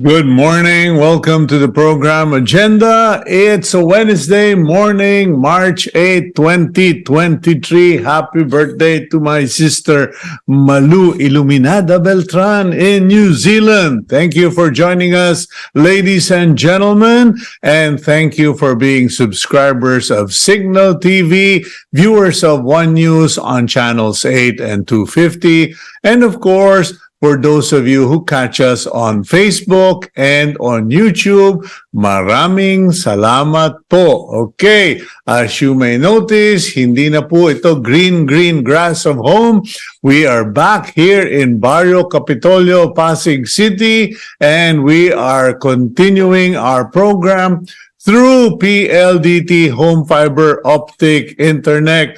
Good morning. Welcome to the program agenda. It's a Wednesday morning, March 8, 2023. Happy birthday to my sister, Mylene Beltran in New Zealand. Thank you for joining us, ladies and gentlemen. And thank you for being subscribers of Cignal TV, viewers of One News on channels 8 and 250. And of course, for those of you who catch us on Facebook and on YouTube, maraming salamat po. Okay, as you may notice, hindi na po ito green grass of home. We are back here in Barrio Capitolio, Pasig City, and we are continuing our program through PLDT Home Fiber Optic Internet.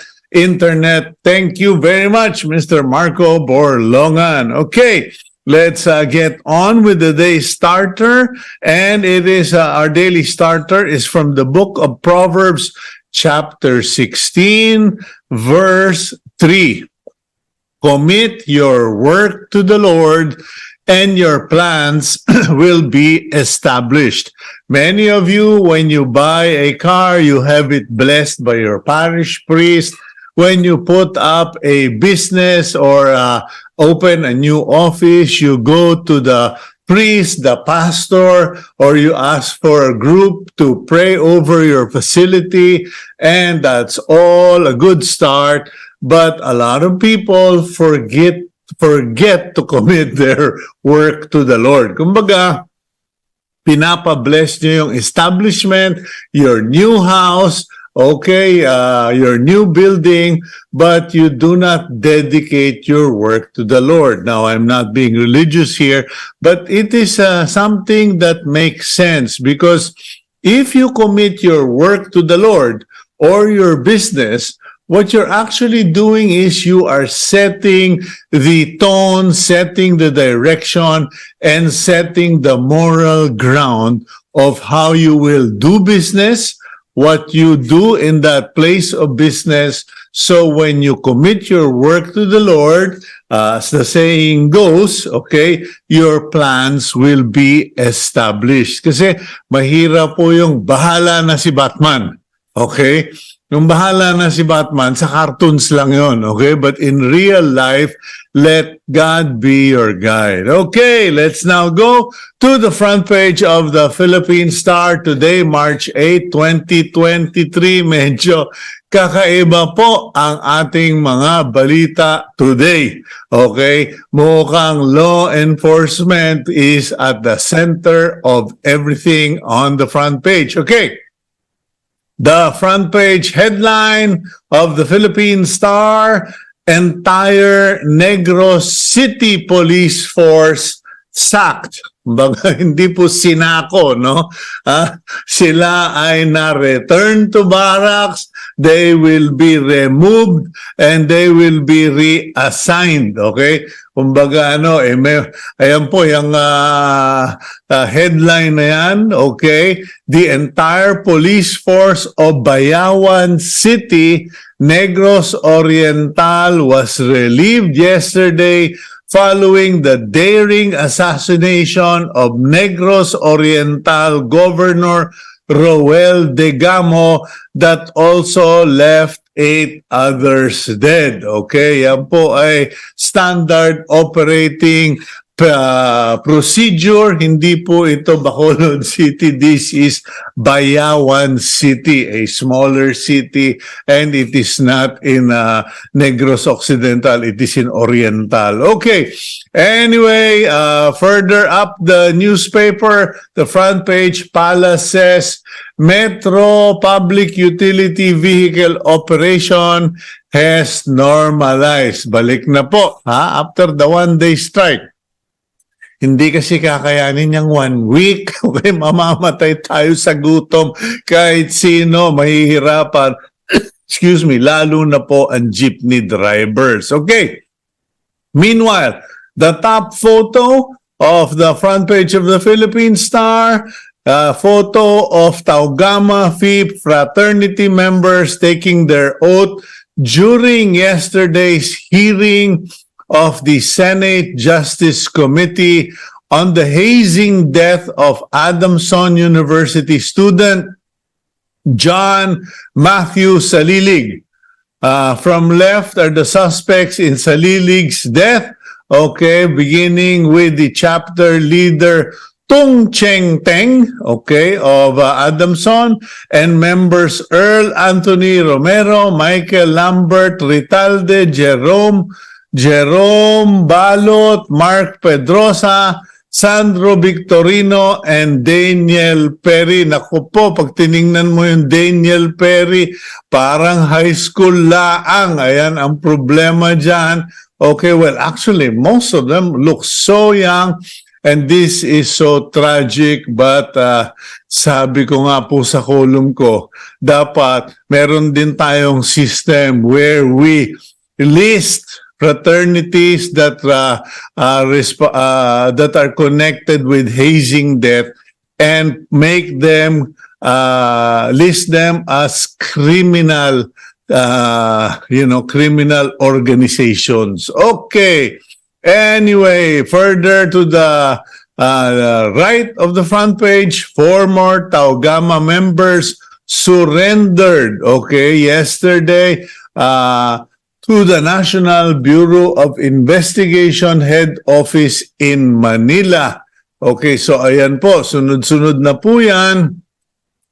Thank you very much, Mr. Marco Borlongan. Okay, let's get on with the day's starter. And it is our daily starter is from the book of Proverbs, chapter 16, verse 3. Commit your work to the Lord, and your plans will be established. Many of you, when you buy a car, you have it blessed by your parish priest. When you put up a business or open a new office, you go to the priest, the pastor, or you ask for a group to pray over your facility, and that's all a good start. But a lot of people forget to commit their work to the Lord. Kumbaga, pinapa-bless nyo yung establishment, your new house, okay, your new building, but you do not dedicate your work to the Lord. Now, I'm not being religious here, but it is something that makes sense, because if you commit your work to the Lord or your business, what you're actually doing is you are setting the tone, setting the direction, and setting the moral ground of how you will do business, what you do in that place of business. So when you commit your work to the Lord, as the saying goes, okay, your plans will be established. Kasi mahirap po yung bahala na si Batman. Okay? Yung bahala na si Batman, sa cartoons lang yon, okay? But in real life, let God be your guide. Okay, let's now go to the front page of the Philippine Star today, March 8, 2023. Medyo kakaiba po ang ating mga balita today. Okay? Mukhang law enforcement is at the center of everything on the front page. Okay. The front page headline of the Philippine Star, entire Negros City Police Force sacked. Baga, hindi po sinako, no? Sila ay na-return to barracks, they will be removed, and they will be reassigned, okay? Kumbaga, ayan po, yung headline na yan, okay? The entire police force of Bayawan City, Negros Oriental, was relieved yesterday following the daring assassination of Negros Oriental Governor Roel Degamo that also left 8 others dead. Okay, yan po ay standard operating procedure. Hindi po ito Bacolod City. This is Bayawan City, a smaller city, and it is not in Negros Occidental. It is in Oriental. Okay. Anyway, further up the newspaper, the front page, Pala says, Metro Public Utility Vehicle Operation has normalized. Balik na po, after the one-day strike. Hindi kasi kakayanin yung 1 week. Okay, mamamatay tayo sa gutom. Kahit sino, mahihirapan. Excuse me, lalo na po ang jeepney drivers. Okay. Meanwhile, the top photo of the front page of the Philippine Star, photo of Taugama Phi fraternity members taking their oath during yesterday's hearing of the Senate Justice Committee on the hazing death of Adamson University student John Matthew Salilig. From left are the suspects in Salilig's death. Okay, beginning with the chapter leader Tung Cheng Teng, okay, of Adamson, and members Earl Anthony Romero, Michael Lambert, Ritalde, Jerome Balot, Mark Pedrosa, Sandro Victorino, and Daniel Perry. Naku po, pag tiningnan mo yung Daniel Perry, parang high school laang. Ayan ang problema dyan. Okay, well, actually, most of them look so young, and this is so tragic, but sabi ko nga po sa column ko, dapat meron din tayong system where we list fraternities that are connected with hazing death and make them list them as criminal criminal organizations. Okay. Anyway, further to the right of the front page, 4 more Taugama members surrendered, okay, yesterday to the National Bureau of Investigation Head Office in Manila. Okay, so ayan po, sunod-sunod na po yan.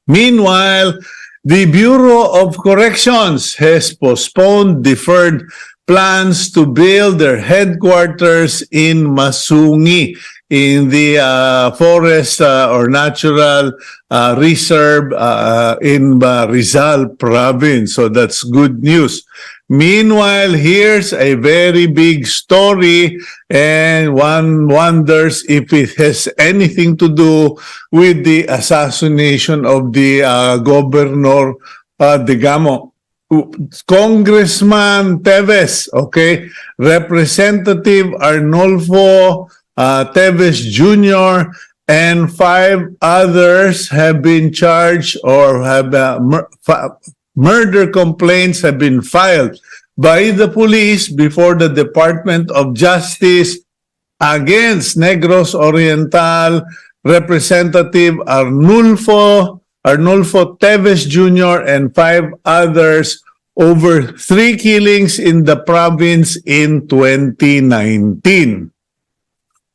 Meanwhile, the Bureau of Corrections has postponed deferred plans to build their headquarters in Masungi in the forest or natural reserve in Rizal province. So that's good news. Meanwhile, here's a very big story, and one wonders if it has anything to do with the assassination of the Governor Digamo. Congressman Teves, okay, Representative Arnolfo Teves Jr., and 5 others have been charged or have murder complaints have been filed by the police before the Department of Justice against Negros Oriental Representative Arnulfo Teves Jr. and 5 others over 3 killings in the province in 2019.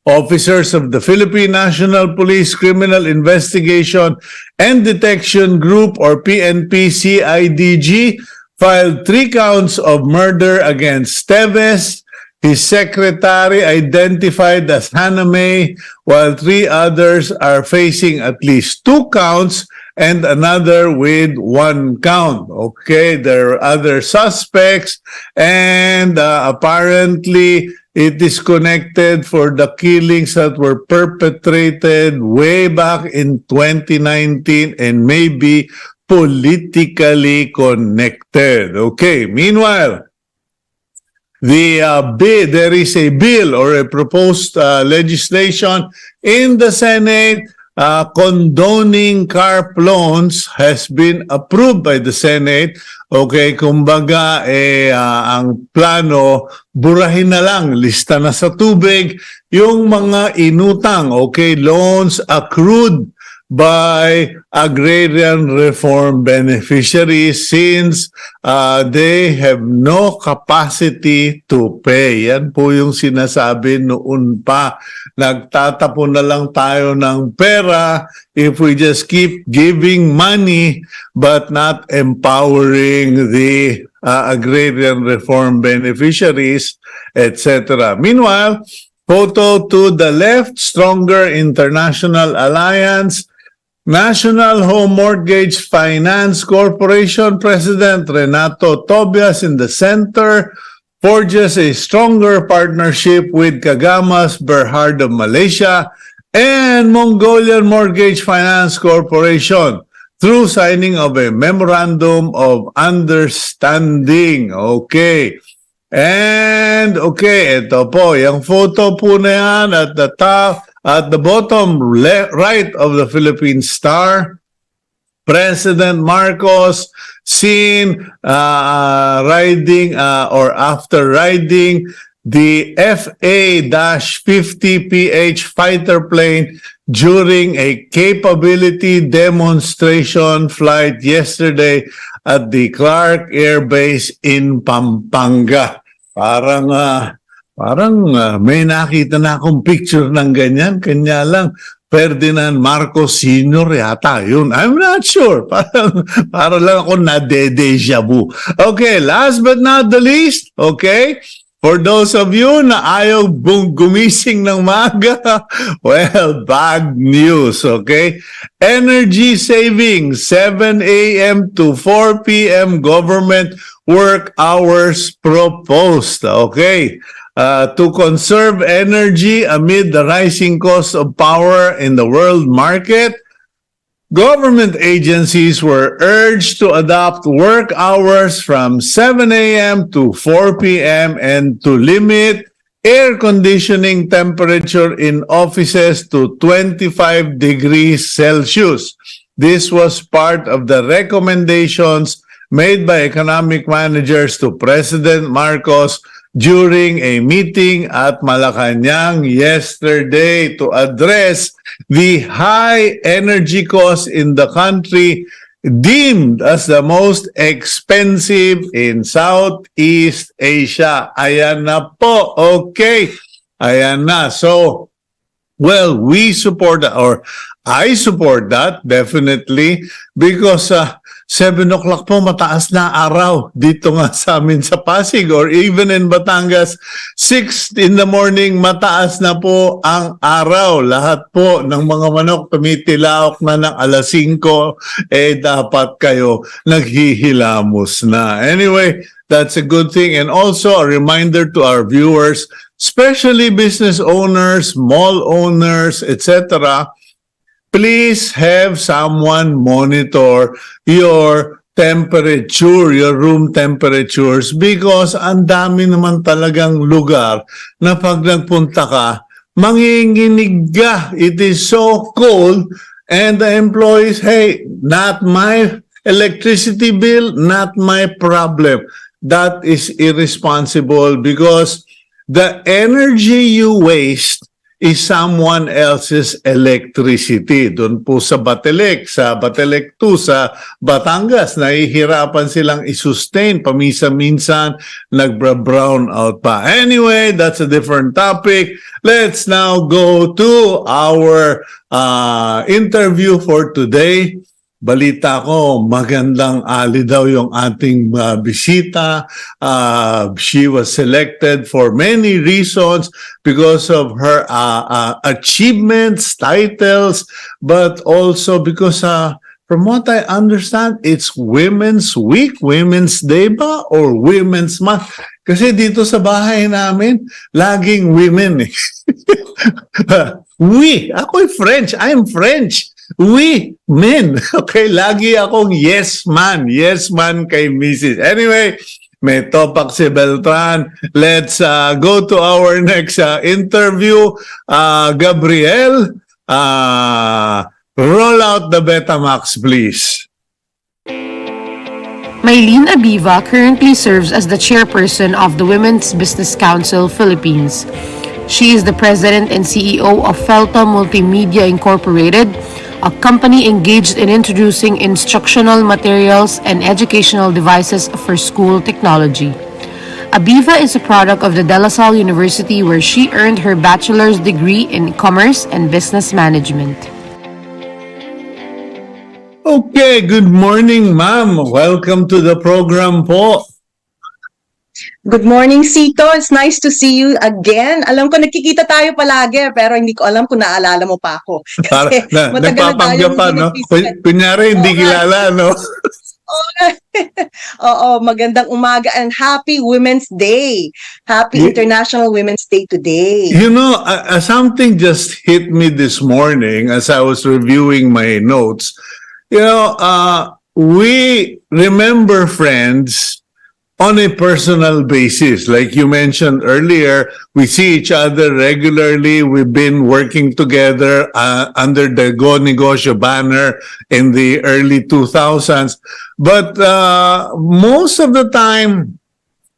Officers of the Philippine National Police Criminal Investigation and Detection Group or PNP-CIDG filed 3 counts of murder against Teves, his secretary identified as Hannah May, while 3 others are facing at least 2 counts and another with 1 count. Okay, there are other suspects, and apparently it is connected for the killings that were perpetrated way back in 2019 and may be politically connected. Okay, meanwhile, there is a bill or a proposed legislation in the Senate condoning car loans has been approved by the Senate. Okay, kumbaga ang plano, burahin na lang, lista na sa tubig yung mga inutang, okay, loans accrued by agrarian reform beneficiaries since they have no capacity to pay. Yan po yung sinasabi noon pa. Nagtatapon na lang tayo ng pera if we just keep giving money but not empowering the agrarian reform beneficiaries, etc. Meanwhile, photo to the left, Stronger International Alliance, National Home Mortgage Finance Corporation President Renato Tobias in the center forges a stronger partnership with Kagama's Berhad of Malaysia and Mongolian Mortgage Finance Corporation through signing of a Memorandum of Understanding. Okay. And okay, ito po, yung photo po na yan at the top, at the bottom right of the Philippine Star, President Marcos seen riding or after riding the FA-50PH fighter plane during a capability demonstration flight yesterday at the Clark Air Base in Pampanga. Parang may nakita na akong picture ng ganyan, kanya lang Ferdinand Marcos Sr. yata yun. I'm not sure. Parang lang ako na-deja vu. Okay, last but not the least, okay, for those of you na ayaw gumising ng maaga, well, bad news, okay? Energy savings, 7 a.m. to 4 p.m. government work hours proposed, okay? To conserve energy amid the rising cost of power in the world market, government agencies were urged to adopt work hours from 7 a.m. to 4 p.m. and to limit air conditioning temperature in offices to 25 degrees Celsius. This was part of the recommendations made by economic managers to President Marcos during a meeting at Malacanang yesterday to address the high energy costs in the country deemed as the most expensive in Southeast Asia. Ayan na po. Okay. Ayan na. So, well, we support that, or I support that definitely because 7 o'clock po mataas na araw dito nga sa amin sa Pasig or even in Batangas, 6 in the morning mataas na po ang araw. Lahat po ng mga manok tumitilaok na ng alas 5, dapat kayo naghihilamos na. Anyway, that's a good thing. And also a reminder to our viewers, especially business owners, mall owners, etc., please have someone monitor your temperature, your room temperatures, because ang dami naman talagang lugar na pag nagpunta ka, manginginig ka. It is so cold and the employees, hey, not my electricity bill, not my problem. That is irresponsible because the energy you waste is someone else's electricity. Doon po sa Batelec 2, sa Batangas, nahihirapan silang i-sustain. Paminsan-minsan, nagbra-brown out pa. Anyway, that's a different topic. Let's now go to our interview for today. Balita ko, magandang ali daw yung ating bisita. She was selected for many reasons because of her achievements, titles, but also because from what I understand, it's Women's Week, Women's Day ba? Or Women's Month? Kasi dito sa bahay namin, laging women eh. Ako'y French. I'm French. We, men. Okay, lagi akong yes man. Yes man kay Mrs. Anyway, may topak si Beltran. Let's go to our next interview. Gabriel, roll out the Betamax, please. Mylene Abiva currently serves as the chairperson of the Women's Business Council Philippines. She is the president and CEO of Felta Multimedia Incorporated, a company engaged in introducing instructional materials and educational devices for school technology. Abiva is a product of the De La Salle University, where she earned her bachelor's degree in commerce and business management. Okay, good morning, ma'am. Welcome to the program po. Good morning, Cito. It's nice to see you again. Alam ko, nakikita tayo palagi, pero hindi ko alam kung naalala mo pa ako. Kasi matagal na tayo pa, no? Kunyari, hindi kilala, no? Oo, magandang umaga and happy Women's Day. Happy International Women's Day today. You know, something just hit me this morning as I was reviewing my notes. You know, we remember friends on a personal basis. Like you mentioned earlier, we see each other regularly. We've been working together under the Go Negosyo banner in the early 2000s. But most of the time,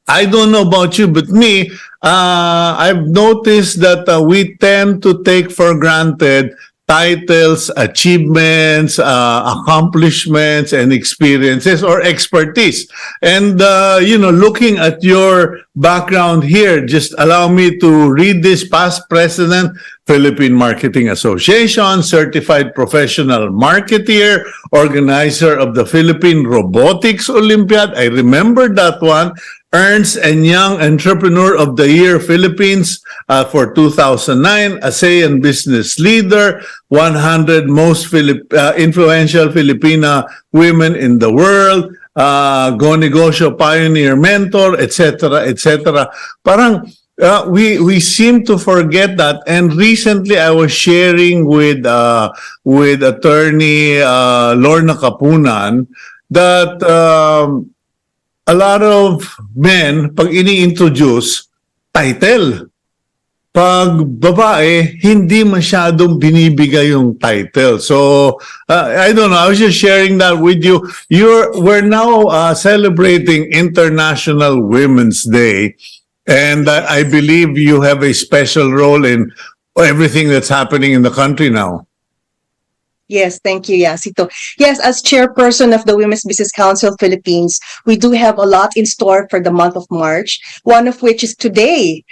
I don't know about you, but me, I've noticed that we tend to take for granted titles, achievements, accomplishments, and experiences or expertise. And, looking at your background here, just allow me to read this: past president, Philippine Marketing Association, certified professional marketeer, organizer of the Philippine Robotics Olympiad. I remember that one. Ernst and Young Entrepreneur of the Year Philippines for 2009, ASEAN Business Leader, 100 most influential Filipina women in the world, Go Negosyo Pioneer Mentor, etc., etc. Parang we seem to forget that. And recently, I was sharing with attorney Lorna Kapunan that a lot of men, pag ini-introduce, title. Pag babae, hindi masyadong binibigay yung title. So, I don't know, I was just sharing that with you. We're now celebrating International Women's Day, and I believe you have a special role in everything that's happening in the country now. Yes, thank you, Cito. Yes, as chairperson of the Women's Business Council Philippines, we do have a lot in store for the month of March, one of which is today.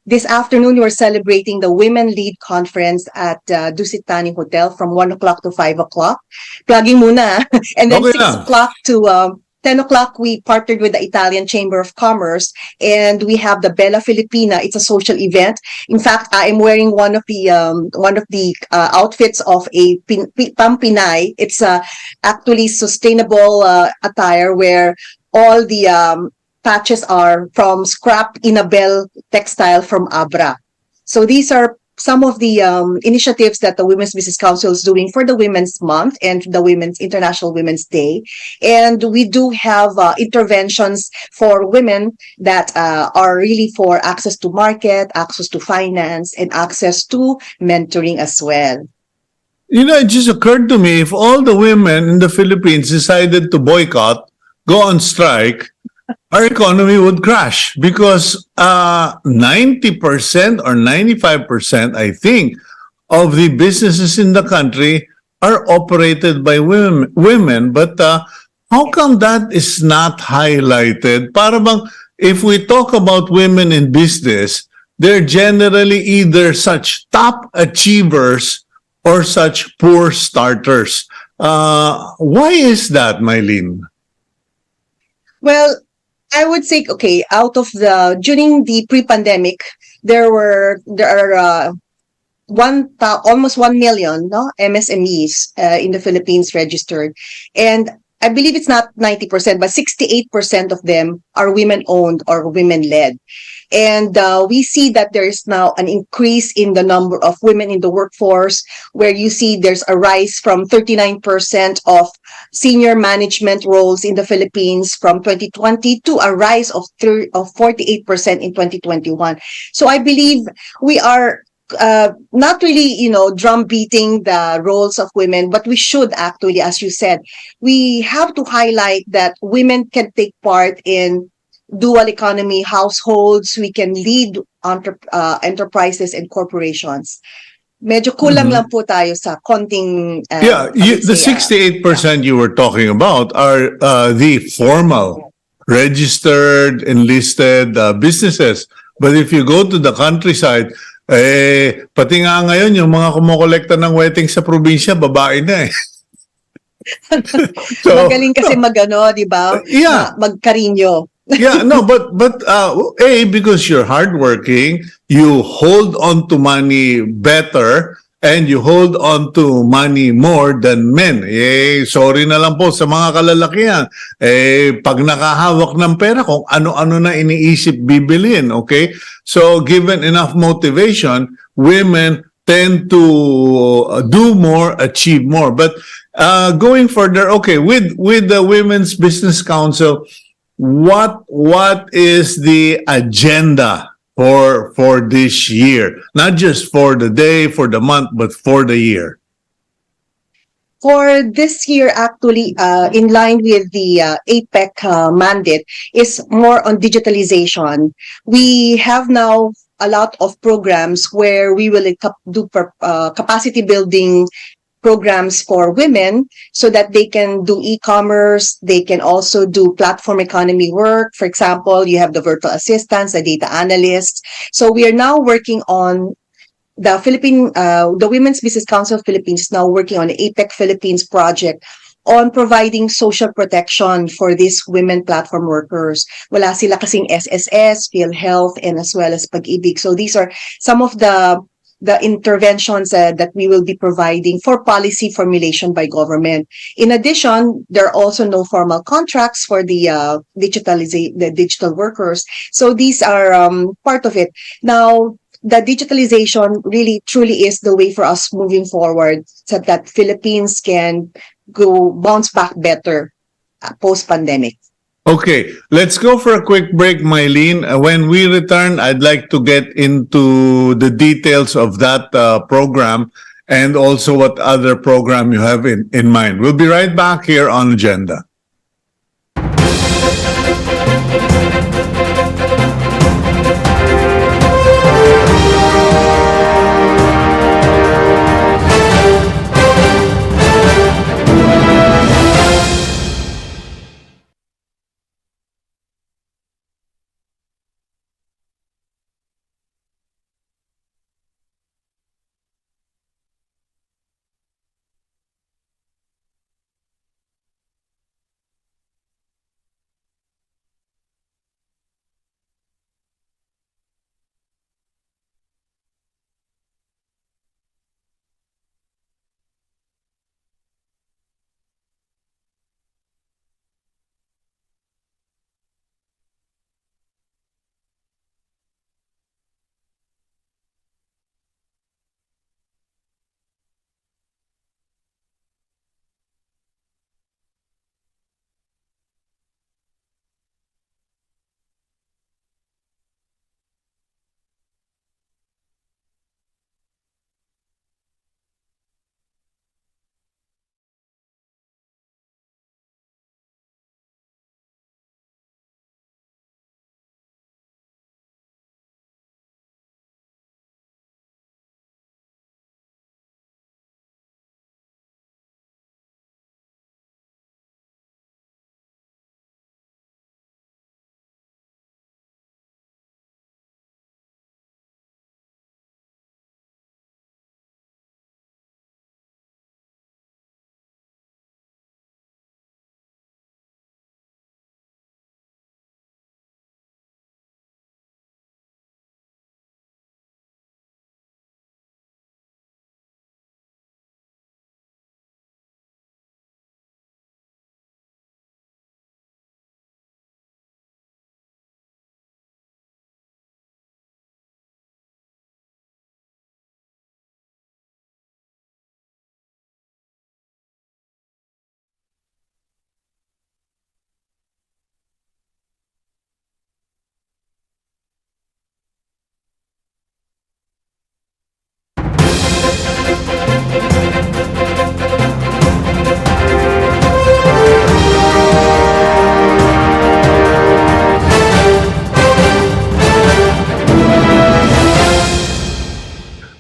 This afternoon, we're celebrating the Women Lead Conference at Dusit Thani Hotel from 1 o'clock to 5 o'clock. Plugging muna. And then Okay 6 o'clock to 10 o'clock, we partnered with the Italian Chamber of Commerce, and we have the Bella Filipina. It's a social event. In fact, I am wearing one of the outfits of a Pampinay. It's actually sustainable attire where all the patches are from scrap Inabel textile from Abra. So these are some of the initiatives that the Women's Business Council is doing for the Women's Month and the International Women's Day. And we do have interventions for women that are really for access to market, access to finance, and access to mentoring as well. It just occurred to me, if all the women in the Philippines decided to boycott, go on strike, our economy would crash, because 90% or 95%, I think, of the businesses in the country are operated by women. But how come that is not highlighted? Para bang, if we talk about women in business, they're generally either such top achievers or such poor starters. Why is that, Mylene? Well, I would say, okay, during the pre-pandemic, there are almost 1 million MSMEs in the Philippines registered, and I believe it's not 90%, but 68% of them are women-owned or women-led. And we see that there is now an increase in the number of women in the workforce, where you see there's a rise from 39% of senior management roles in the Philippines from 2020 to a rise of 48% in 2021. So I believe we are not really, drum beating the roles of women, but we should actually, as you said, we have to highlight that women can take part in dual economy households. We can lead enterprises and corporations. Medyo kulang lang po tayo sa konting... the 68% you were talking about are the formal, registered, enlisted businesses. But if you go to the countryside, pati nga ngayon, yung mga kumukolekta ng wedding sa probinsya, babae na eh. So, magaling kasi di ba? Yeah. Magkarinyo. Yeah, no, but because you're hardworking, you hold on to money better, and you hold on to money more than men. Sorry na lang po sa mga kalalakihan. Pag nakahawak ng pera, kung ano-ano na iniisip bibilin, okay? So, given enough motivation, women tend to do more, achieve more. But going further, okay, with the Women's Business Council, what is the agenda for this year? Not just for the day, for the month, but for the year. For this year, actually, in line with the APEC mandate, is more on digitalization. We have now a lot of programs where we will do capacity building programs for women so that they can do e-commerce, they can also do platform economy work. For example, you have the virtual assistants, the data analysts. So we are now working on the Women's Business Council of Philippines is now working on the APEC Philippines project on providing social protection for these women platform workers. Wala sila kasing SSS, PhilHealth, and as well as Pag-ibig. So these are some of the interventions that we will be providing for policy formulation by government. In addition, there are also no formal contracts for the digital workers. So these are part of it. Now, the digitalization really truly is the way for us moving forward so that Philippines can bounce back better post-pandemic. Okay, let's go for a quick break, Mylene. When we return, I'd like to get into the details of that program and also what other program you have in mind. We'll be right back here on Agenda.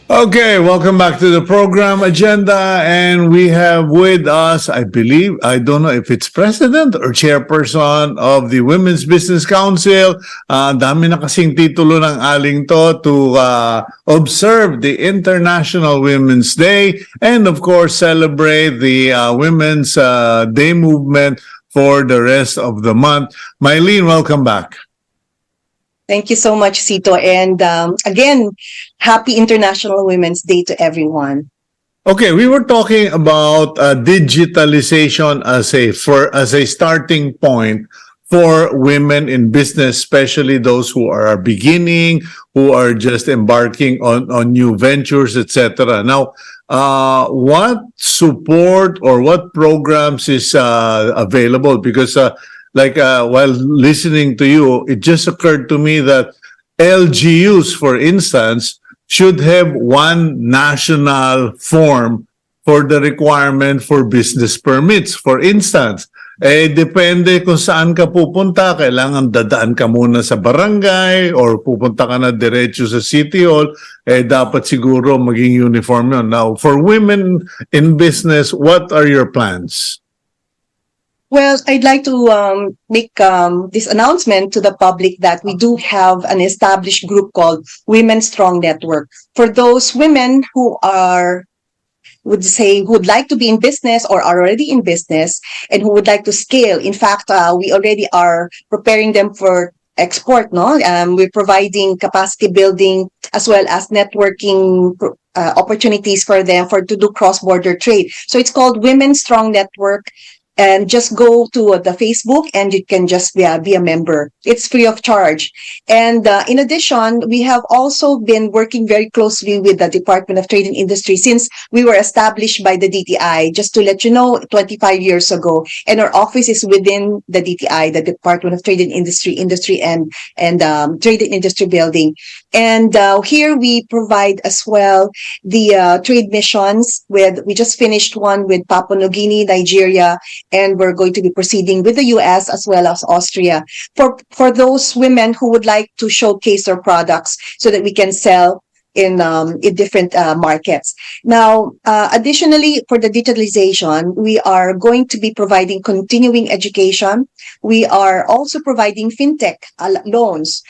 Okay, welcome back to the program Agenda, and we have with us, I believe, I don't know if it's president or chairperson of the Women's Business Council. Dami na kasing titulo ng aling to observe the International Women's Day and of course celebrate the Women's Day movement for the rest of the month. Mylene, welcome back. Thank you so much, Cito. And again, happy International Women's Day to everyone. Okay, we were talking about digitalization as a starting point for women in business, especially those who are beginning, who are just embarking on new ventures, etc. Now, what support or what programs is available? Because while listening to you, it just occurred to me that LGUs, for instance, should have one national form for the requirement for business permits. For instance, depende kung saan ka pupunta. Kailangan dadaan ka muna sa barangay or pupunta ka na diretso sa City Hall. Dapat siguro maging uniform yun. Now, for women in business, what are your plans? Well, I'd like to make this announcement to the public that we do have an established group called Women Strong Network. For those women who would like to be in business or are already in business and who would like to scale. In fact, we already are preparing them for export, no? We're providing capacity building as well as networking opportunities for them to do cross-border trade. So it's called Women Strong Network. And just go to the Facebook and you can just be a member. It's free of charge. And in addition, we have also been working very closely with the Department of Trade and Industry since we were established by the DTI, just to let you know, 25 years ago. And our office is within the DTI, the Department of Trade and Industry and Trade and Industry Building. And here we provide as well the trade missions we just finished one with Papua New Guinea, Nigeria, and we're going to be proceeding with the US as well as Austria for those women who would like to showcase their products so that we can sell in different markets. Now, additionally, for the digitalization, we are going to be providing continuing education. We are also providing fintech loans.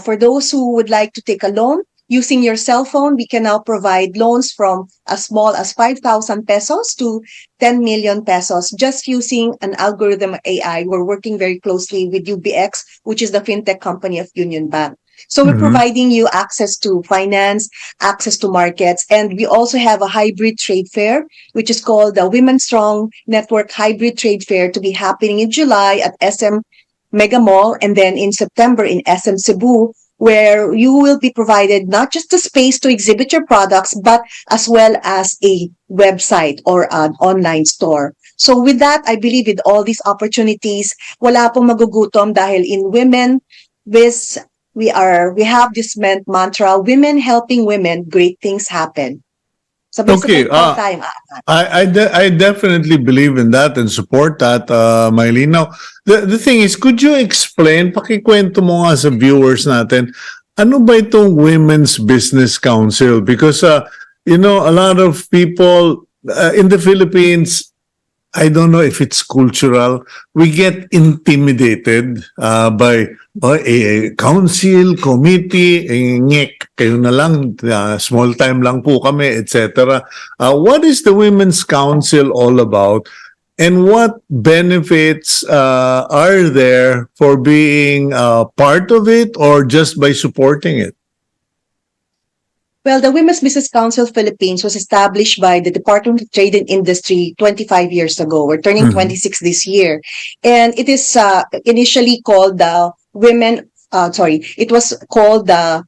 For those who would like to take a loan, using your cell phone, we can now provide loans from as small as 5,000 pesos to 10 million pesos just using an algorithm AI. We're working very closely with UBX, which is the fintech company of Union Bank. So we're providing you access to finance, access to markets, and we also have a hybrid trade fair, which is called the Women Strong Network Hybrid Trade Fair to be happening in July at SM Mega Mall and then in September in SM Cebu, where you will be provided not just the space to exhibit your products, but as well as a website or an online store. So with that, I believe with all these opportunities, wala pong magugutom dahil in women, we have this mantra, women helping women, great things happen. Okay, I definitely believe in that and support that, Mylene. Now, the thing is, could you explain, pakikwento mo nga sa viewers natin, ano ba itong Women's Business Council? Because, a lot of people in the Philippines, I don't know if it's cultural, we get intimidated by a council, committee, ngek, kayo na lang, small time lang po kami, etc. What is the Women's Council all about? And what benefits are there for being part of it or just by supporting it? Well, the Women's Business Council Philippines was established by the Department of Trade and Industry 25 years ago. We're turning 26 this year. And it is initially called the it was called the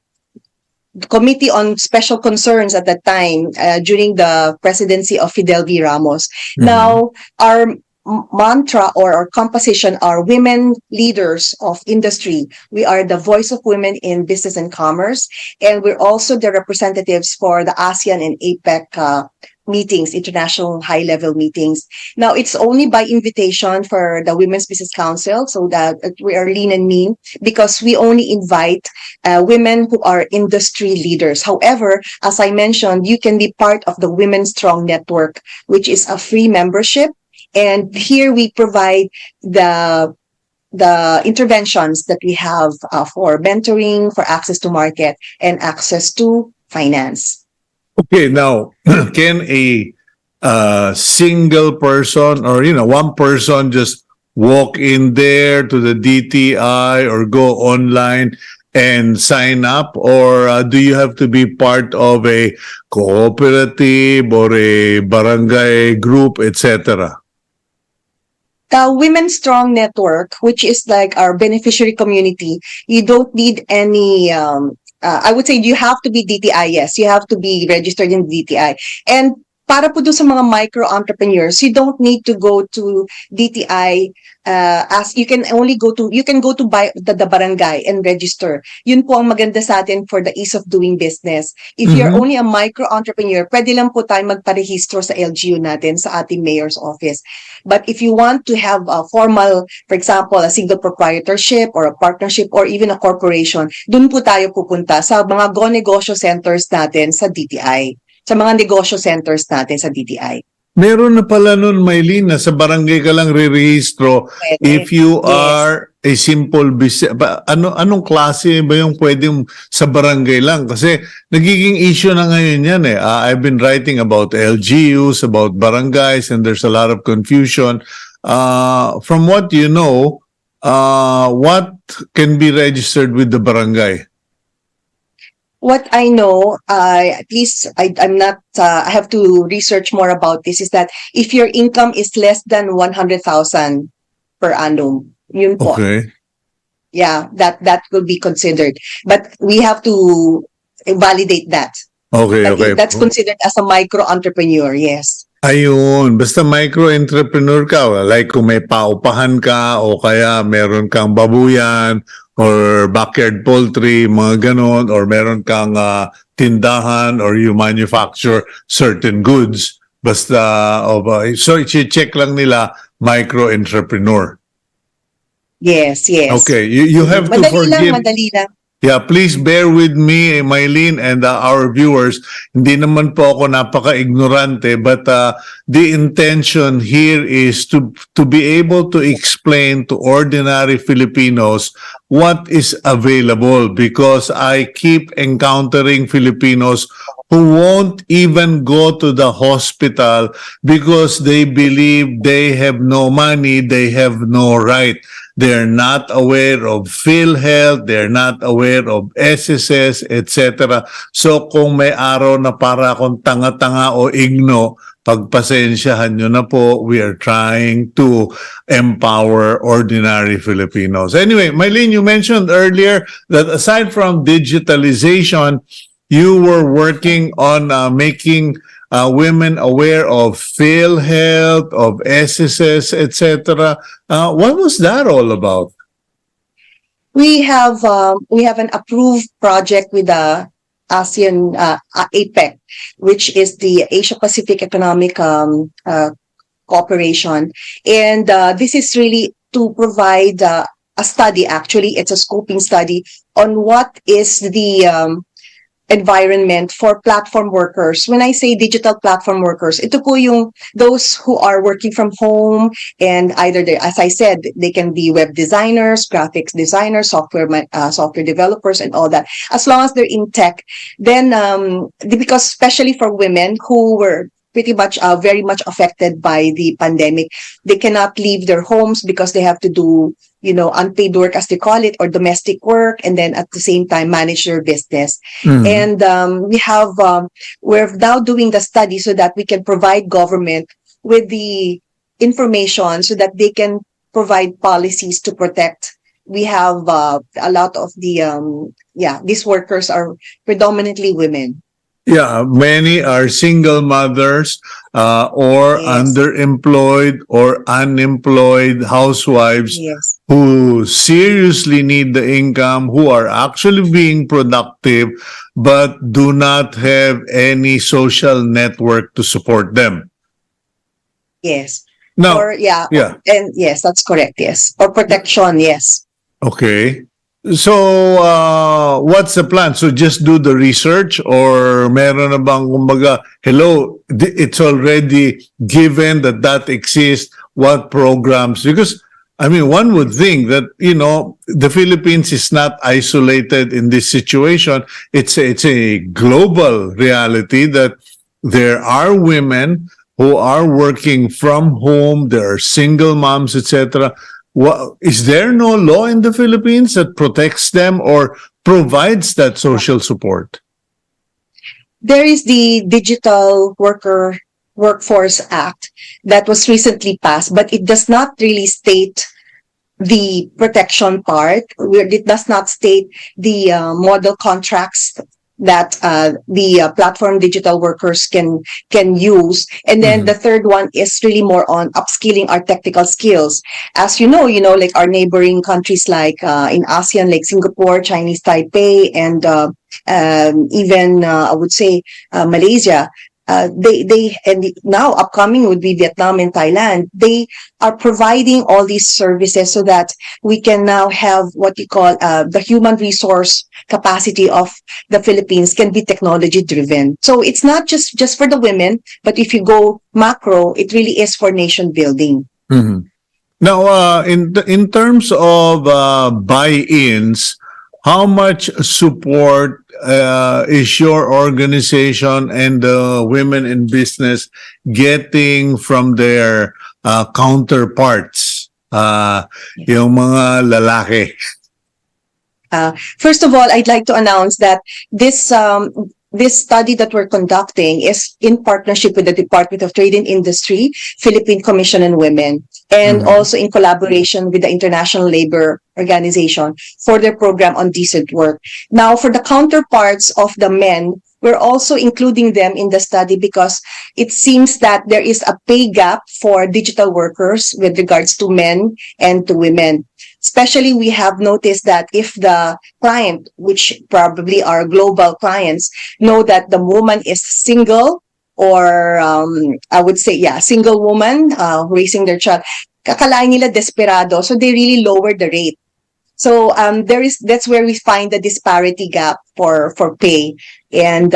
Committee on Special Concerns at that time during the presidency of Fidel V. Ramos. Now, our mantra or our composition are women leaders of industry. We are the voice of women in business and commerce, and we're also the representatives for the ASEAN and APEC meetings, international high-level meetings. Now, it's only by invitation for the Women's Business Council, so that we are lean and mean, because we only invite women who are industry leaders. However, as I mentioned, you can be part of the Women Strong Network, which is a free membership. And here we provide the interventions that we have for mentoring, for access to market, and access to finance. Okay, now, can a single person or, one person just walk in there to the DTI or go online and sign up? Or do you have to be part of a cooperative or a barangay group, etc.? The Women Strong Network, which is like our beneficiary community, you don't need any, I would say you have to be DTI, yes, you have to be registered in DTI. And para po doon sa mga micro-entrepreneurs, you don't need to go to DTI as you can go to the barangay and register. Yun po ang maganda sa atin for the ease of doing business. If you're Mhm. only a micro-entrepreneur, pwede lang po tayo magparehistro sa LGU natin, sa ating mayor's office. But if you want to have a formal, for example, a single proprietorship or a partnership or even a corporation, dun po tayo pupunta sa mga go-negosyo centers natin sa DTI. Sa mga negosyo centers natin sa DTI. Meron na pala nun, Mylene, na sa barangay ka lang re-rehistro if you Yes. are a simple business. Anong klase ba yung pwedeng sa barangay lang? Kasi nagiging issue na ngayon yan eh. I've been writing about LGUs, about barangays, and there's a lot of confusion. From what you know, what can be registered with the barangay? What I know, at least I'm not, I have to research more about this, is that if your income is less than 100,000 per annum, yun po. Okay. Yeah, that will be considered. But we have to validate that. Okay, But okay. that's considered as a micro-entrepreneur, yes. Ayun, basta micro-entrepreneur ka, like kung may paupahan ka o kaya meron kang babuyan or backyard poultry, mga ganon, or meron kang tindahan or you manufacture certain goods, basta, so i-check lang nila micro-entrepreneur. Yes, yes. Okay, you have to forgive. Madali lang. Yeah, please bear with me, Mylene, and our viewers. Hindi naman po ako napaka-ignorante, but the intention here is to be able to explain to ordinary Filipinos what is available, because I keep encountering Filipinos who won't even go to the hospital because they believe they have no money, they have no right. They're not aware of PhilHealth, they're not aware of SSS, etc. So kung may araw na para akong tanga-tanga o igno, pagpasensyahan nyo na po, we are trying to empower ordinary Filipinos. Anyway, Mylene, you mentioned earlier that aside from digitalization, you were working on making women aware of PhilHealth, of SSS, etc. What was that all about? We have an approved project with the ASEAN APEC, which is the Asia Pacific Economic Cooperation, and this is really to provide a study. Actually, it's a scoping study on what is the environment for platform workers. When I say digital platform workers, ito po yung those who are working from home, and either they, as I said, they can be web designers, graphics designers, software developers, and all that. As long as they're in tech, then because especially for women who were pretty much very much affected by the pandemic, they cannot leave their homes because they have to do unpaid work, as they call it, or domestic work, and then at the same time manage their business. And we're now doing the study so that we can provide government with the information so that they can provide policies to protect. We have a lot of these workers are predominantly women. Yeah, many are single mothers or Yes. underemployed or unemployed housewives Yes. who seriously need the income, who are actually being productive, but do not have any social network to support them. Yes. Now, Or yeah. and yes, that's correct. Yes. Or protection. Yes. Okay. So, what's the plan? So just do the research, or meron na bang kumbaga, hello, it's already given that exists, what programs? Because, I mean, one would think that, the Philippines is not isolated in this situation. It's a global reality that there are women who are working from home, there are single moms, etc. Is there no law in the Philippines that protects them or provides that social support? There is the Digital Workforce Act that was recently passed, but it does not really state the protection part. It does not state the model contracts that the platform digital workers can use. And then the third one is really more on upskilling our technical skills. As you know, like our neighboring countries like in ASEAN, like Singapore, Chinese Taipei, and even I would say Malaysia. They and now upcoming would be Vietnam and Thailand. They are providing all these services so that we can now have what you call the human resource capacity of the Philippines can be technology driven. So it's not just for the women, but if you go macro, it really is for nation building. Mhm. Now, in terms of buy-ins, how much support is your organization and women in business getting from their counterparts, yung mga lalaki? First of all, I'd like to announce that this study that we're conducting is in partnership with the Department of Trade and Industry, Philippine Commission on Women, and also in collaboration with the International Labor Organization for their program on decent work. Now, for the counterparts of the men, we're also including them in the study because it seems that there is a pay gap for digital workers with regards to men and to women. Especially, we have noticed that if the client, which probably are global clients, know that the woman is single or I would say, single woman raising their child, kakalain nila desperado, so they really lower the rate. So that's where we find the disparity gap for pay. And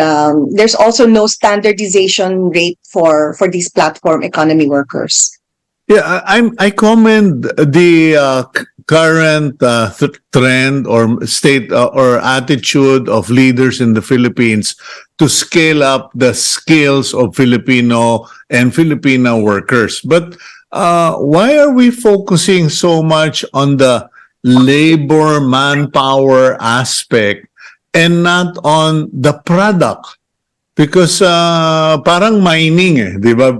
there's also no standardization rate for these platform economy workers. Yeah, I commend the current trend or state or attitude of leaders in the Philippines to scale up the skills of Filipino and Filipina workers. But why are we focusing so much on the labor manpower aspect and not on the product? Because parang mining di ba,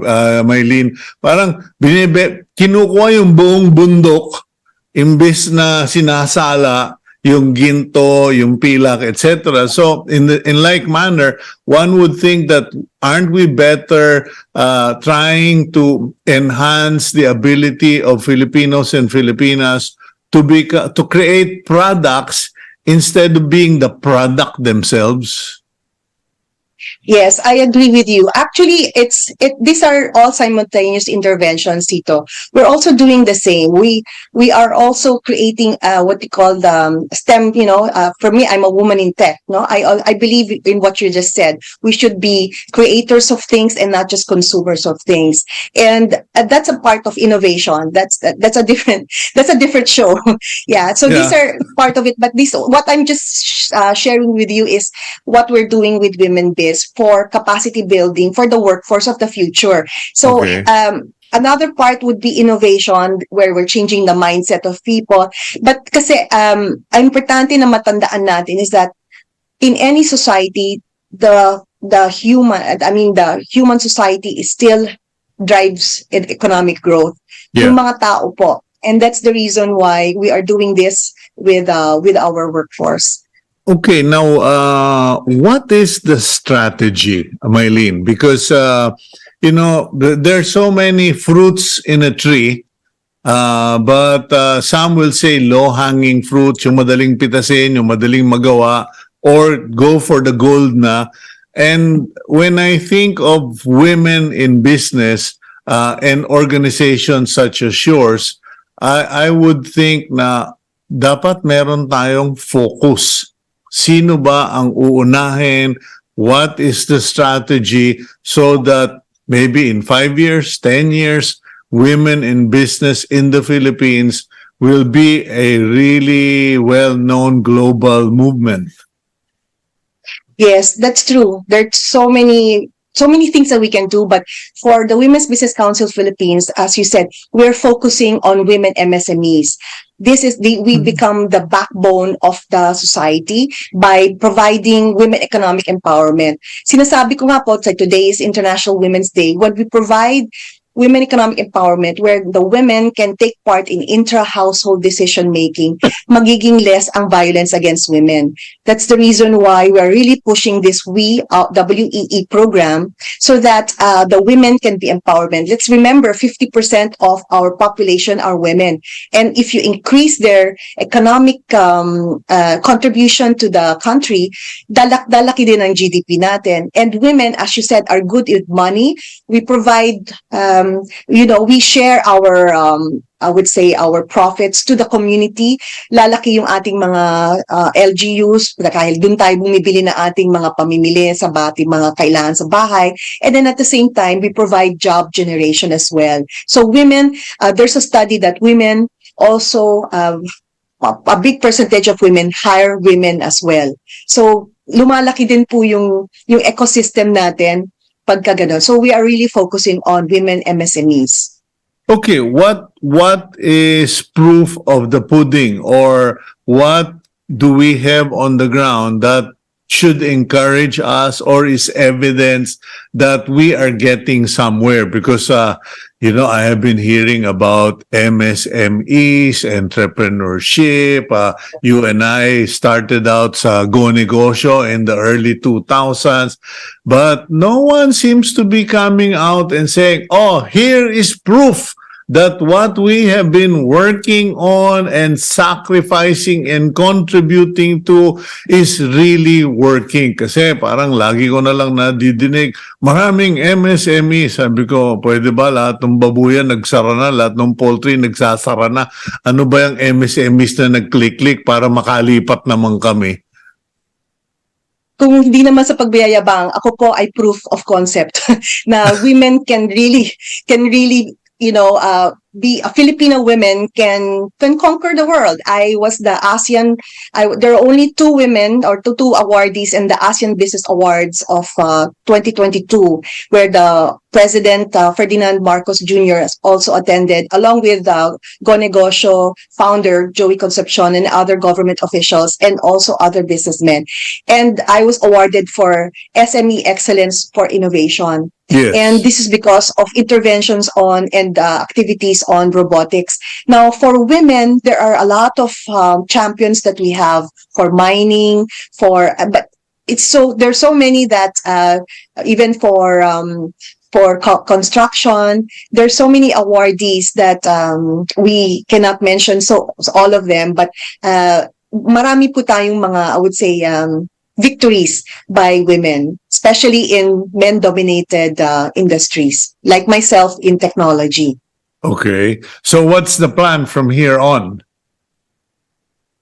Mylene? Parang kinukuha yung buong bundok imbes na sinasala yung ginto, yung pilak, etc. So in like manner, one would think that aren't we better trying to enhance the ability of Filipinos and Filipinas to create products instead of being the product themselves? Yes, I agree with you. Actually, these are all simultaneous interventions, Cito. We're also doing the same. We are also creating what we call the STEM. For me, I'm a woman in tech. No, I believe in what you just said. We should be creators of things and not just consumers of things. And that's a part of innovation. That's a different show. Yeah. So these are part of it. But what I'm just sharing with you is what we're doing with Women Biz for capacity building for the workforce of the future. So another part would be innovation where we're changing the mindset of people. But kasi importante na matandaan natin is that in any society, the human society is still drives economic growth. Yung mga tao po. And that's the reason why we are doing this with our workforce. Okay, now what is the strategy, Mylene? Because there's so many fruits in a tree, but some will say low-hanging fruits, yung madaling pitasin, yung madaling magawa, or go for the gold na. And when I think of women in business and organizations such as yours, I would think na dapat meron tayong focus. Sino ba ang uunahin? What is the strategy so that maybe in 5 years, 10 years, women in business in the Philippines will be a really well-known global movement? Yes, that's true. There's so many things that we can do, but for the Women's Business Council Philippines, as you said, we're focusing on women MSMEs. We become the backbone of the society by providing women economic empowerment. Sinasabi ko nga po, today is International Women's Day, when we provide women economic empowerment, where the women can take part in intra-household decision-making, magiging less ang violence against women. That's the reason why we're really pushing this WEE program, so that the women can be empowerment. Let's remember, 50% of our population are women. And if you increase their economic contribution to the country, dalaki din ang GDP natin. And women, as you said, are good with money. We provide, we share our, I would say, our profits to the community. Lalaki yung ating mga LGUs dahil dun tayo bumibili na ating mga pamimili sa ating mga kailangan sa bahay. And then at the same time, we provide job generation as well. So women, there's a study that women also, a big percentage of women hire women as well. So lumalaki din po yung ecosystem natin pagka ganun. So we are really focusing on women MSMEs. Okay, what is proof of the pudding, or what do we have on the ground that should encourage us, or is evidence that we are getting somewhere? Because I have been hearing about MSMEs, entrepreneurship. You and I started out sa Go Negosyo in the early 2000s, but no one seems to be coming out and saying, oh, here is proof that what we have been working on and sacrificing and contributing to is really working. Kasi parang lagi ko na lang nadidinig, maraming MSME. Sabi ko, pwede ba lahat ng babuyan nagsara na, lahat ng poultry nagsasara na? Ano ba yung MSMEs na nag-click-click para makalipat naman kami? Kung hindi naman sa pagbiyayabang, ako po ay proof of concept na women can really be a Filipino women can conquer the world. I was the ASEAN. There are only two women or two awardees in the ASEAN Business Awards of 2022, where the President Ferdinand Marcos Jr. also attended, along with Go Negosyo founder Joey Concepcion and other government officials and also other businessmen. And I was awarded for SME Excellence for Innovation. Yes. And this is because of interventions on and activities on robotics. Now, for women, there are a lot of champions that we have for mining, but there's so many that even for construction, there's so many awardees that we cannot mention so all of them, but marami po tayong mga, I would say, victories by women, especially in men-dominated industries, like myself in technology. Okay. So what's the plan from here on?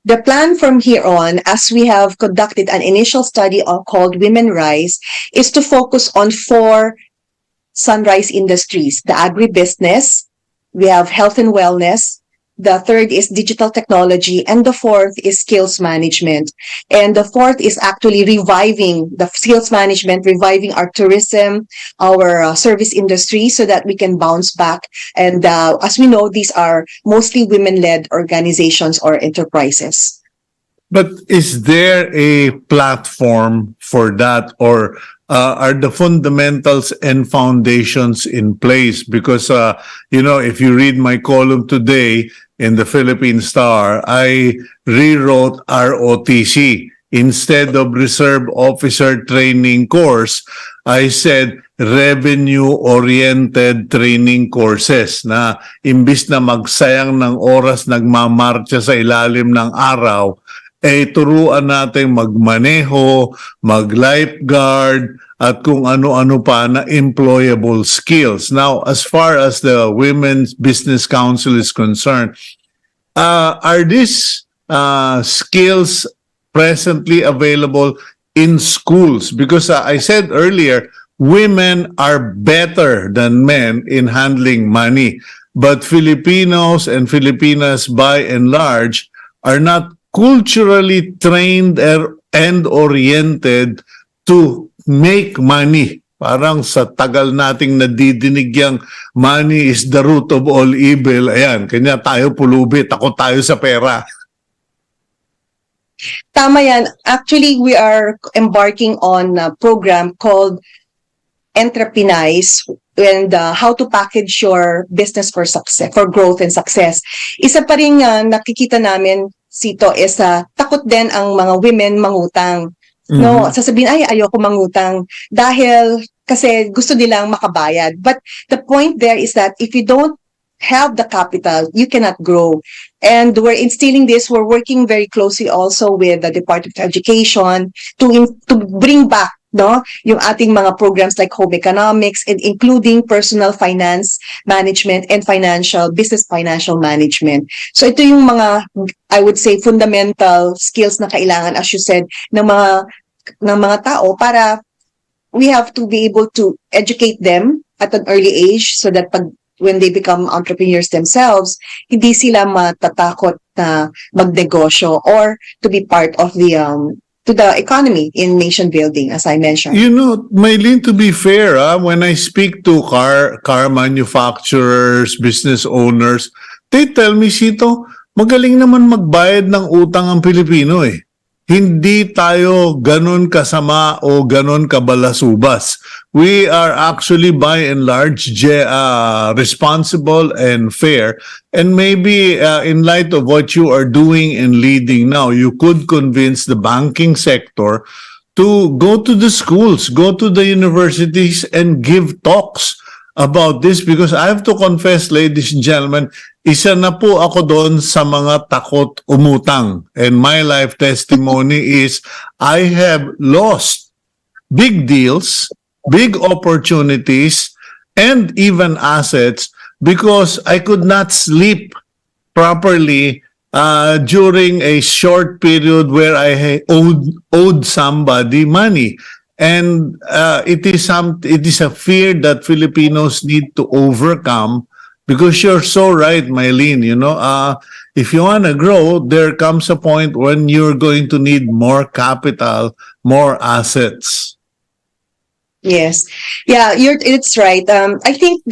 The plan from here on, as we have conducted an initial study called Women Rise, is to focus on 4 sunrise industries: the agribusiness, we have health and wellness, the third is digital technology, and the fourth is skills management. And the fourth is actually reviving the skills management, reviving our tourism, our service industry, so that we can bounce back. And as we know, these are mostly women-led organizations or enterprises. But is there a platform for that, or are the fundamentals and foundations in place? Because, if you read my column today in the Philippine Star, I rewrote ROTC. Instead of Reserve Officer Training Course, I said revenue-oriented training courses, na imbis na magsayang ng oras nagmamarcha sa ilalim ng araw, turuan natin magmaneho, mag-lifeguard, at kung ano-ano pa na employable skills. Now, as far as the Women's Business Council is concerned, are these skills presently available in schools? Because I said earlier, women are better than men in handling money. But Filipinos and Filipinas by and large are not culturally trained and oriented to make money. Parang sa tagal nating nadidinig yang money is the root of all evil. Ayan, kanya tayo pulubi, takot tayo sa pera. Tama yan. Actually, we are embarking on a program called Entrepreneurs, how to package your business for success, for growth and success. Isa pa rin nakikita namin, Cito, is takot din ang mga women mangutang. No, sasabihin, ay, ayoko mangutang dahil kasi gusto nilang makabayad. But the point there is that if you don't have the capital, you cannot grow. And we're instilling this. We're working very closely also with the Department of Education to bring back yung ating mga programs like home economics, and including personal finance management and business financial management. So ito yung mga, I would say, fundamental skills na kailangan, as you said, ng mga tao, para we have to be able to educate them at an early age so that when they become entrepreneurs themselves, hindi sila matatakot na magnegosyo or to be part of to the economy in nation building, as I mentioned. You know, Mylene, to be fair, when I speak to car manufacturers, business owners, they tell me, Cito, magaling naman magbayad ng utang ang Pilipino eh. Hindi tayo ganon kasama o ganon kabalasubas. We are actually by and large responsible and fair. And maybe in light of what you are doing and leading now, you could convince the banking sector to go to the schools, go to the universities and give talks about this, because I have to confess, ladies and gentlemen, isa na po ako doon sa mga takot umutang. And my life testimony is I have lost big deals, big opportunities, and even assets because I could not sleep properly during a short period where I owed somebody money. And it is a fear that Filipinos need to overcome, because you're so right, Mylene. You know, if you want to grow, there comes a point when you're going to need more capital, more assets. Yes, yeah, it's right. I think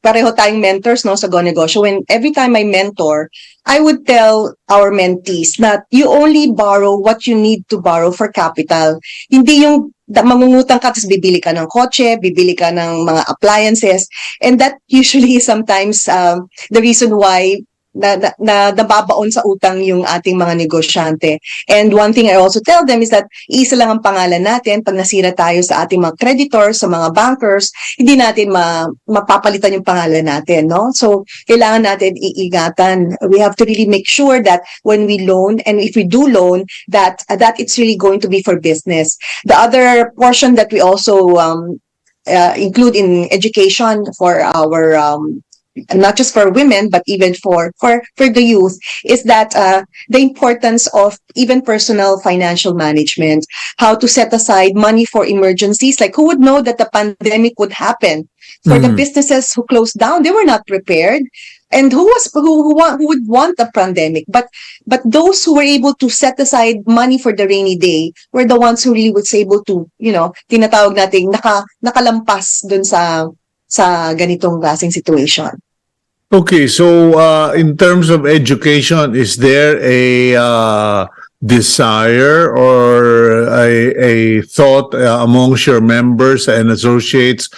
pareho tayong mentors, no, sa Go Negosyo. When every time I mentor, I would tell our mentees that you only borrow what you need to borrow for capital. Hindi yung mangungutang ka tapos bibili ka ng kotse, bibili ka ng mga appliances, and that usually is sometimes the reason why nababaon sa utang yung ating mga negosyante. And one thing I also tell them is that isa lang ang pangalan natin. Pag nasira tayo sa ating mga creditors, sa mga bankers, hindi natin mapapalitan yung pangalan natin, no? So, kailangan natin iingatan. We have to really make sure that when we loan, and if we do loan, that it's really going to be for business. The other portion that we also include in education for our not just for women, but even for the youth, is that the importance of even personal financial management, how to set aside money for emergencies. Like, who would know that the pandemic would happen? For the businesses who closed down, they were not prepared. And who would want a pandemic? But those who were able to set aside money for the rainy day were the ones who really was able to, tinatawag nating nakalampas dun sa ganitong klaseng situation. Okay, so in terms of education, is there a desire or a thought amongst your members and associates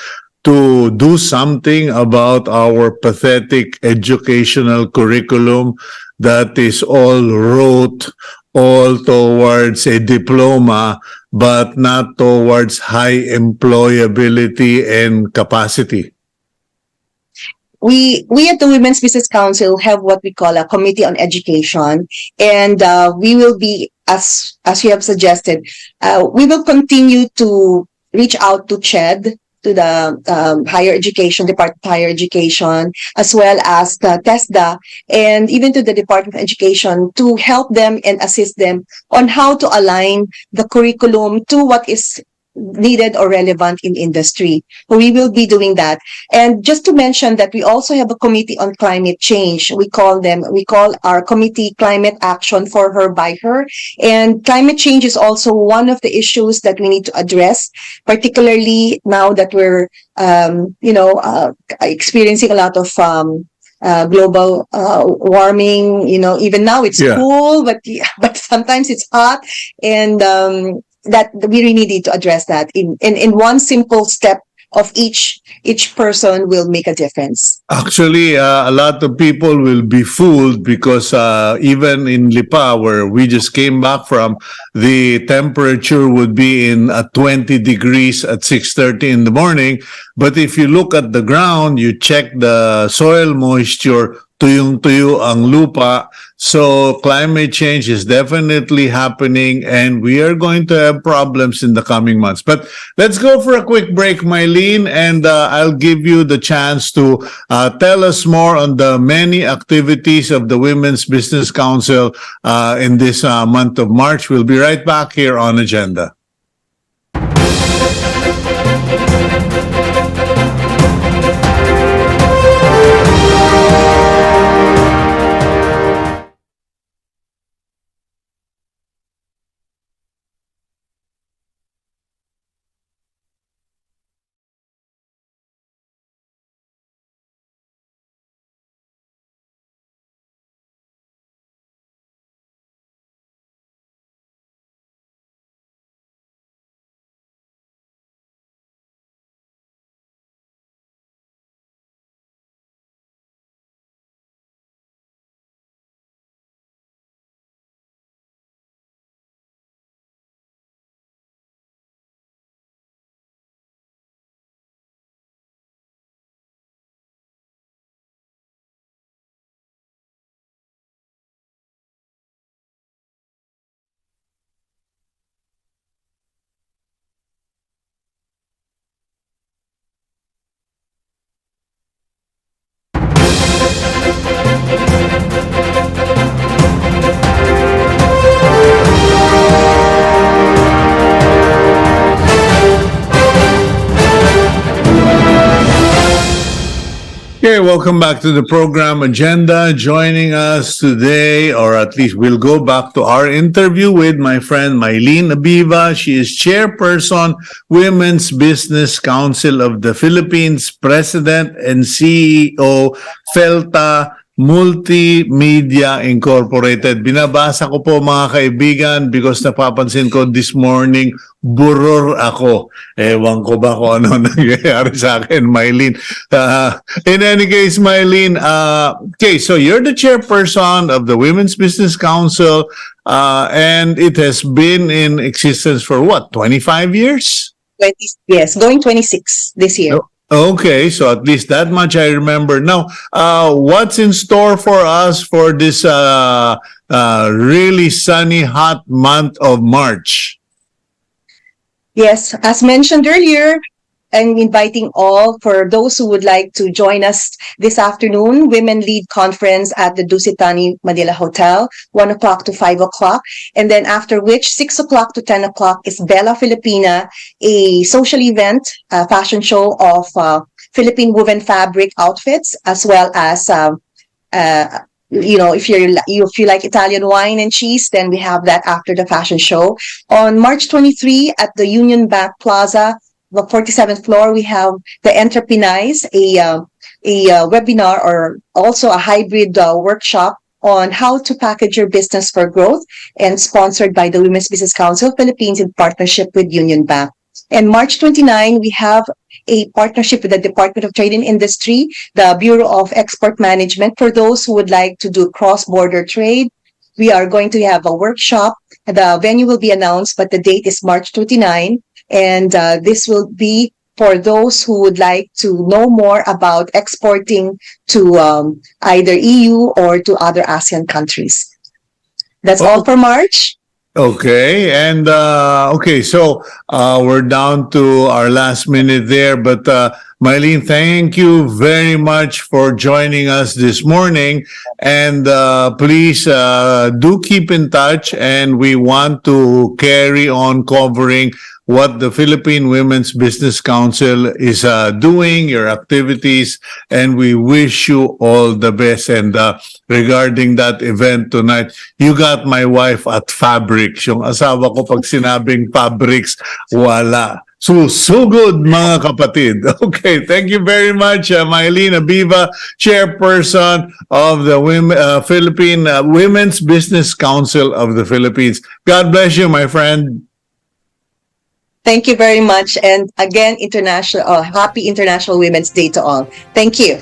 to do something about our pathetic educational curriculum that is all rote, all towards a diploma, but not towards high employability and capacity? We at the Women's Business Council have what we call a Committee on Education, and we will be, as you have suggested, we will continue to reach out to CHED, to the Higher Education, Department of Higher Education, as well as the TESDA, and even to the Department of Education, to help them and assist them on how to align the curriculum to what is needed or relevant in industry. We will be doing that. And just to mention that we also have a committee on climate change. We call our committee Climate Action, for her, by her. And climate change is also one of the issues that we need to address, particularly now that we're, experiencing a lot of global warming. Even now it's cool, but sometimes it's hot, and that we really need to address that in one simple step of each person will make a difference. Actually, a lot of people will be fooled because even in Lipa, where we just came back from, the temperature would be in 20 degrees at 6:30 in the morning. But if you look at the ground, you check the soil moisture, tuyong-tuyo ang lupa. So climate change is definitely happening and we are going to have problems in the coming months. But let's go for a quick break, Mylene, and I'll give you the chance to tell us more on the many activities of the Women's Business Council in this month of March. We'll be right back here on Agenda. Okay, welcome back to the program Agenda. Joining us today, or at least we'll go back to our interview with my friend Mylene Abiva. She is Chairperson, Women's Business Council of the Philippines, President and CEO, Felta Multimedia Incorporated. Binabasa ko po mga kaibigan because napapansin ko this morning, buror ako. Ewan ko ba kung ano nangyayari sa akin, Mylene. In any case, Mylene, okay, so you're the chairperson of the Women's Business Council, and it has been in existence for what, 25 years? 20, yes, going 26 this year. Okay, so at least that much I remember. Now, what's in store for us for this really sunny, hot month of March? Yes, as mentioned earlier, I'm inviting all, for those who would like to join us this afternoon, Women Lead Conference at the Dusitani Manila Hotel, 1 o'clock to 5 o'clock. And then after which, 6 o'clock to 10 o'clock is Bella Filipina, a social event, a fashion show of Philippine woven fabric outfits, as well as, if you like Italian wine and cheese, then we have that after the fashion show. On March 23 at the Union Bank Plaza, the 47th floor, we have the Entrepreneurs, a webinar or also a hybrid workshop on how to package your business for growth, and sponsored by the Women's Business Council Philippines in partnership with Union Bank. And March 29, we have a partnership with the Department of Trade and Industry, the Bureau of Export Management, for those who would like to do cross-border trade. We are going to have a workshop. The venue will be announced, but the date is March 29. And this will be for those who would like to know more about exporting to either EU or to other ASEAN countries. That's all for March. Okay, and okay, so we're down to our last minute there, but Mylene, thank you very much for joining us this morning, and please do keep in touch, and we want to carry on covering what the Philippine Women's Business Council is doing, your activities, and we wish you all the best. And regarding that event tonight, you got my wife at Fabrics. Yung asawa ko pag sinabing Fabrics, wala. So good, mga kapatid. Okay, thank you very much, Mylene Abiva, Chairperson of the Philippine Women's Business Council of the Philippines. God bless you, my friend. Thank you very much. And again, happy International Women's Day to all. Thank you.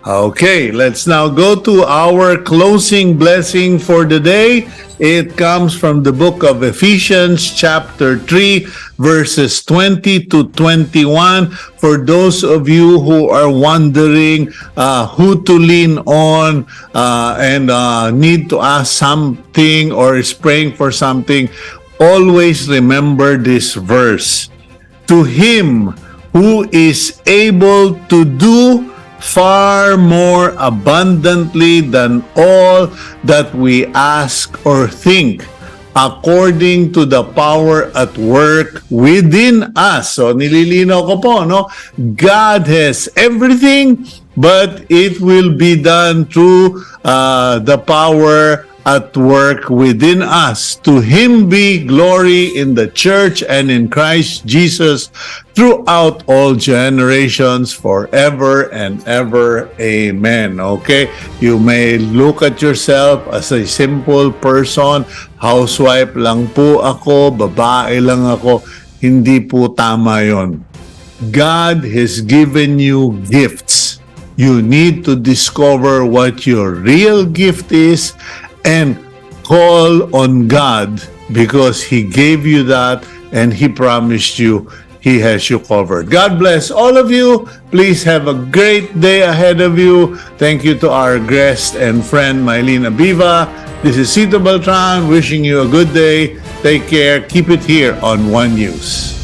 Okay, let's now go to our closing blessing for the day. It comes from the book of Ephesians, chapter 3, verses 20 to 21. For those of you who are wondering who to lean on and need to ask something or is praying for something, always remember this verse. To him who is able to do far more abundantly than all that we ask or think, according to the power at work within us. So nililinaw ko po, no? God has everything, but it will be done through the power at work within us. To him be glory in the church and in Christ Jesus throughout all generations, forever and ever. Amen. Okay? You may look at yourself as a simple person. Housewife lang po ako, babae lang ako. Hindi po tama yon. God has given you gifts. You need to discover what your real gift is and call on God, because He gave you that and He promised you He has you covered. God bless all of you. Please have a great day ahead of you. Thank you to our guest and friend Mylene Abiva. This is Cito Beltran wishing you a good day. Take care. Keep it here on One News.